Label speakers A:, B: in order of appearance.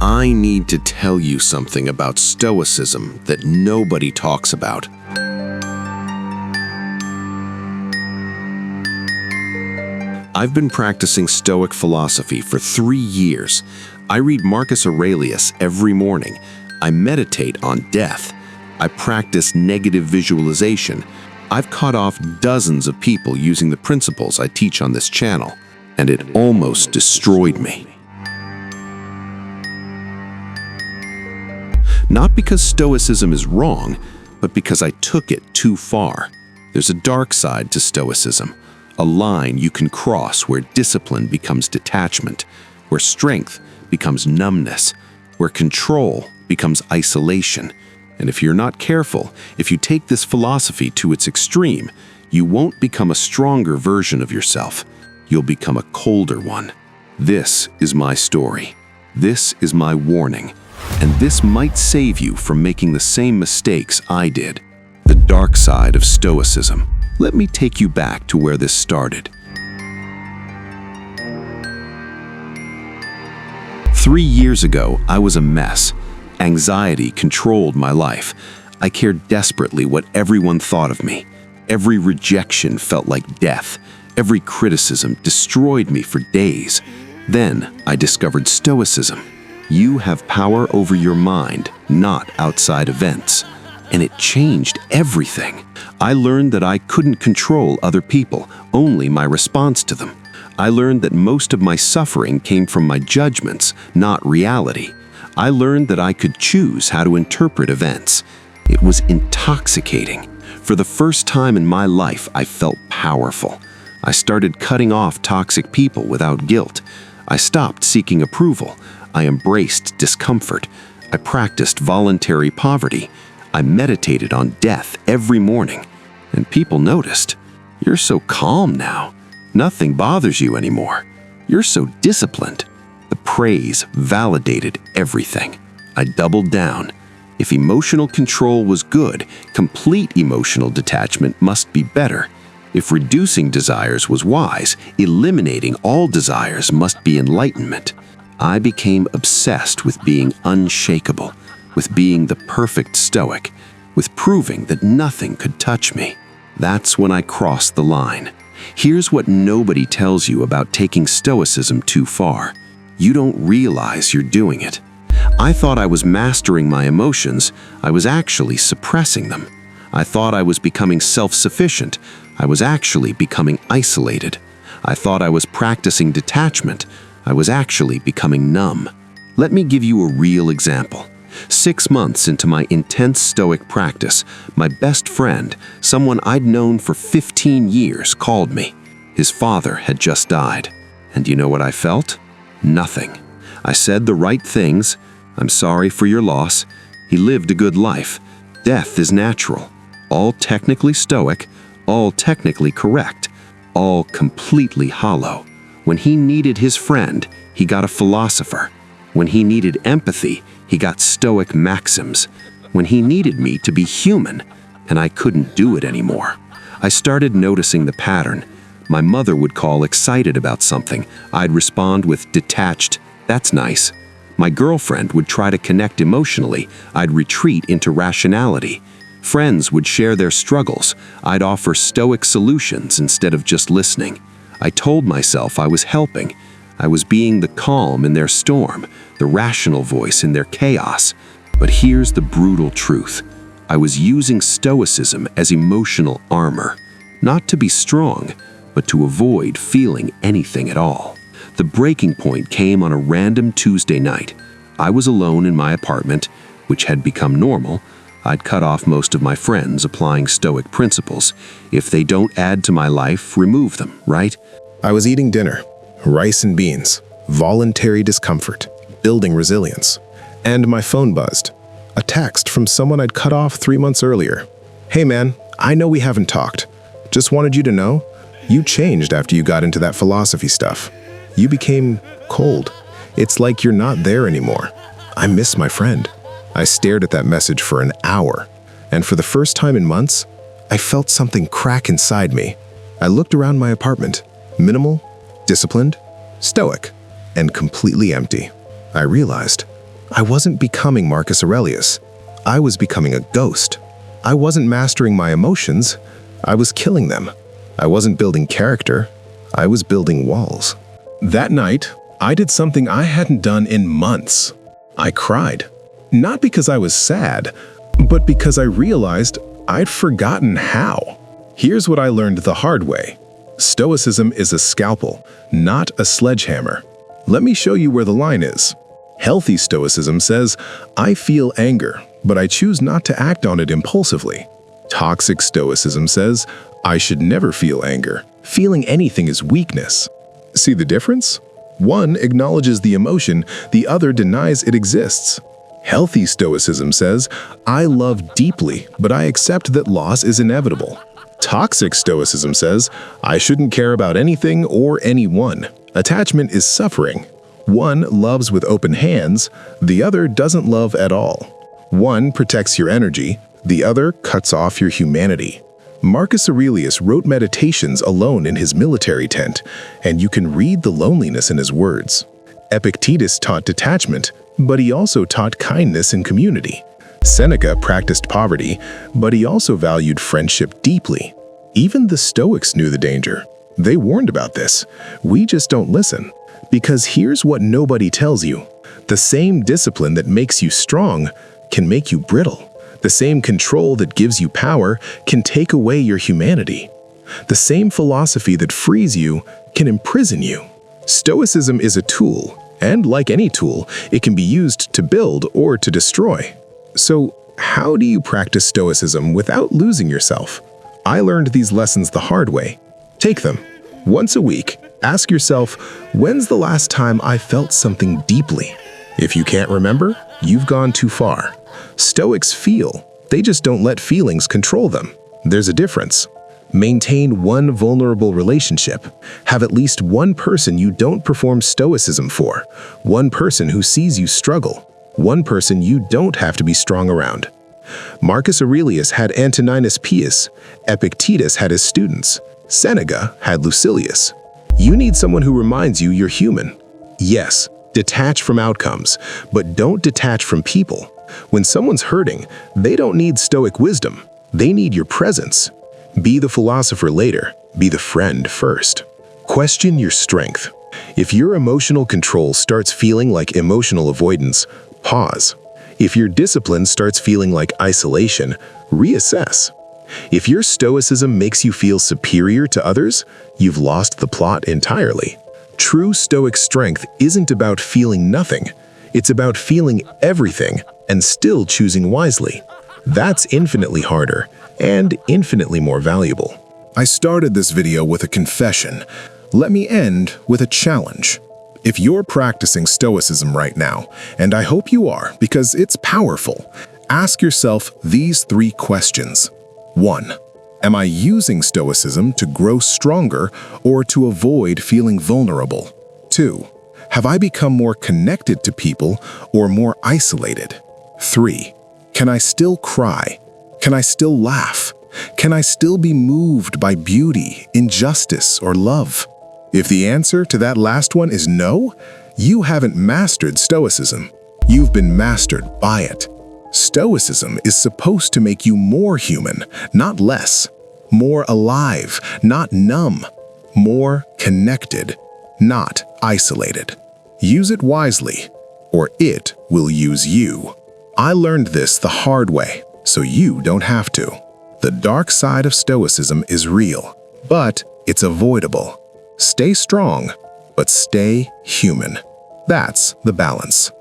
A: I need to tell you something about Stoicism that nobody talks about. I've been practicing Stoic philosophy for 3 years. I read Marcus Aurelius every morning. I meditate on death. I practice negative visualization. I've cut off dozens of people using the principles I teach on this channel, and it almost destroyed me. Not because Stoicism is wrong, but because I took it too far. There's a dark side to Stoicism, a line you can cross where discipline becomes detachment, where strength becomes numbness, where control becomes isolation. And if you're not careful, if you take this philosophy to its extreme, you won't become a stronger version of yourself. You'll become a colder one. This is my story. This is my warning. And this might save you from making the same mistakes I did. The dark side of Stoicism. Let me take you back to where this started. 3 years ago, I was a mess. Anxiety controlled my life. I cared desperately what everyone thought of me. Every rejection felt like death. Every criticism destroyed me for days. Then I discovered Stoicism. You have power over your mind, not outside events. And it changed everything. I learned that I couldn't control other people, only my response to them. I learned that most of my suffering came from my judgments, not reality. I learned that I could choose how to interpret events. It was intoxicating. For the first time in my life, I felt powerful. I started cutting off toxic people without guilt. I stopped seeking approval. I embraced discomfort. I practiced voluntary poverty. I meditated on death every morning. And people noticed. You're so calm now. Nothing bothers you anymore. You're so disciplined. The praise validated everything. I doubled down. If emotional control was good, complete emotional detachment must be better. If reducing desires was wise, eliminating all desires must be enlightenment. I became obsessed with being unshakable, with being the perfect Stoic, with proving that nothing could touch me. That's when I crossed the line. Here's what nobody tells you about taking Stoicism too far. You don't realize you're doing it. I thought I was mastering my emotions. I was actually suppressing them. I thought I was becoming self-sufficient. I was actually becoming isolated. I thought I was practicing detachment. I was actually becoming numb. Let me give you a real example. 6 months into my intense Stoic practice, my best friend, someone I'd known for 15 years, called me. His father had just died. And you know what I felt? Nothing. I said the right things. I'm sorry for your loss. He lived a good life. Death is natural. All technically Stoic, all technically correct, all completely hollow. When he needed his friend, he got a philosopher. When he needed empathy, he got Stoic maxims. When he needed me to be human, and I couldn't do it anymore. I started noticing the pattern. My mother would call excited about something. I'd respond with detached, "That's nice." My girlfriend would try to connect emotionally. I'd retreat into rationality. Friends would share their struggles. I'd offer Stoic solutions instead of just listening. I told myself I was helping. I was being the calm in their storm, the rational voice in their chaos. But here's the brutal truth. I was using Stoicism as emotional armor, not to be strong, but to avoid feeling anything at all. The breaking point came on a random Tuesday night. I was alone in my apartment, which had become normal. I'd cut off most of my friends applying Stoic principles. If they don't add to my life, remove them, right?
B: I was eating dinner, rice and beans, voluntary discomfort, building resilience. And my phone buzzed. A text from someone I'd cut off 3 months earlier. "Hey man, I know we haven't talked. Just wanted you to know, you changed after you got into that philosophy stuff. You became cold. It's like you're not there anymore. I miss my friend." I stared at that message for an hour, and for the first time in months, I felt something crack inside me. I looked around my apartment, minimal, disciplined, Stoic, and completely empty. I realized I wasn't becoming Marcus Aurelius. I was becoming a ghost. I wasn't mastering my emotions. I was killing them. I wasn't building character. I was building walls. That night, I did something I hadn't done in months. I cried. Not because I was sad, but because I realized I'd forgotten how. Here's what I learned the hard way. Stoicism is a scalpel, not a sledgehammer. Let me show you where the line is. Healthy Stoicism says, I feel anger, but I choose not to act on it impulsively. Toxic Stoicism says, I should never feel anger. Feeling anything is weakness. See the difference? One acknowledges the emotion, the other denies it exists. Healthy Stoicism says, I love deeply, but I accept that loss is inevitable. Toxic Stoicism says, I shouldn't care about anything or anyone. Attachment is suffering. One loves with open hands, the other doesn't love at all. One protects your energy, the other cuts off your humanity. Marcus Aurelius wrote Meditations alone in his military tent, and you can read the loneliness in his words. Epictetus taught detachment, but he also taught kindness and community. Seneca practiced poverty, but he also valued friendship deeply. Even the Stoics knew the danger. They warned about this. We just don't listen. Because here's what nobody tells you. The same discipline that makes you strong can make you brittle. The same control that gives you power can take away your humanity. The same philosophy that frees you can imprison you. Stoicism is a tool, and like any tool, it can be used to build or to destroy. So, how do you practice Stoicism without losing yourself? I learned these lessons the hard way. Take them. Once a week, ask yourself, when's the last time I felt something deeply? If you can't remember, you've gone too far. Stoics feel. They just don't let feelings control them. There's a difference. Maintain one vulnerable relationship. Have at least one person you don't perform Stoicism for. One person who sees you struggle. One person you don't have to be strong around. Marcus Aurelius had Antoninus Pius. Epictetus had his students. Seneca had Lucilius. You need someone who reminds you you're human. Yes, detach from outcomes, but don't detach from people. When someone's hurting, they don't need Stoic wisdom. They need your presence. Be the philosopher later. Be the friend first. Question your strength. If your emotional control starts feeling like emotional avoidance, pause. If your discipline starts feeling like isolation, reassess. If your Stoicism makes you feel superior to others, you've lost the plot entirely. True Stoic strength isn't about feeling nothing. It's about feeling everything and still choosing wisely. That's infinitely harder and infinitely more valuable. I started this video with a confession. Let me end with a challenge. If you're practicing Stoicism right now, and I hope you are because it's powerful, ask yourself these 3 questions. 1. Am I using Stoicism to grow stronger or to avoid feeling vulnerable? 2. Have I become more connected to people or more isolated? 3. Can I still cry? Can I still laugh? Can I still be moved by beauty, injustice, or love? If the answer to that last one is no, you haven't mastered Stoicism. You've been mastered by it. Stoicism is supposed to make you more human, not less. More alive, not numb. More connected, not isolated. Use it wisely, or it will use you. I learned this the hard way, so you don't have to. The dark side of Stoicism is real, but it's avoidable. Stay strong, but stay human. That's the balance.